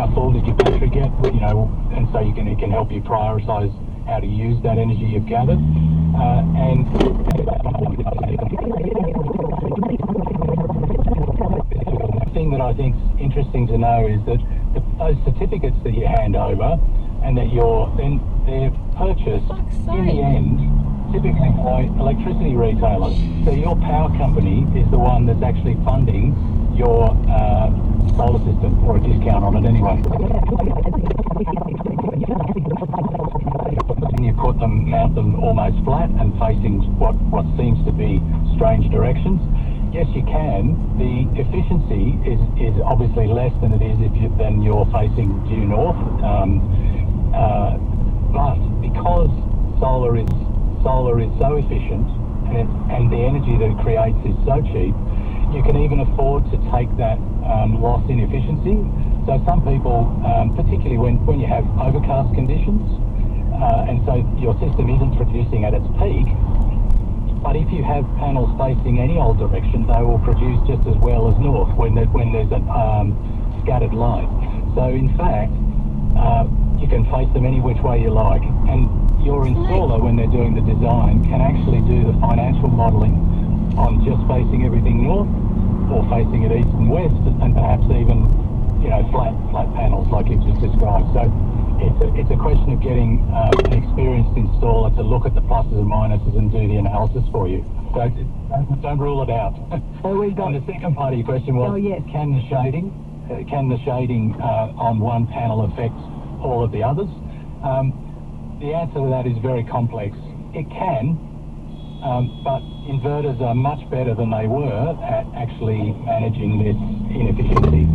how full did your battery get? You know, and so it can help you prioritise how to use that energy you've gathered. And the thing that I think is interesting to know is that those certificates that you hand over and that they're purchased in the end typically by electricity retailers. So your power company is the one that's actually funding your solar system, or a discount on it anyway. And you mount them almost flat and facing what seems to be strange directions. Yes, you can. The efficiency is obviously less than it is than you're facing due north. But because solar is so efficient and the energy that it creates is so cheap, you can even afford to take that loss in efficiency. So some people, particularly when you have overcast conditions, and so your system isn't producing at its peak, but if you have panels facing any old direction, they will produce just as well as north when there's a scattered light. So in fact, you can face them any which way you like, and your installer, when they're doing the design, can actually do the financial modelling on just facing everything north or facing it east and west, and perhaps even, you know, flat panels like you've just described. So it's a question of getting an experienced installer to look at the pluses and minuses and do the analysis for you. So don't rule it out. And the second part of your question was, can the shading on one panel affect all of the others? The answer to that is very complex. It can, but inverters are much better than they were at actually managing this inefficiency.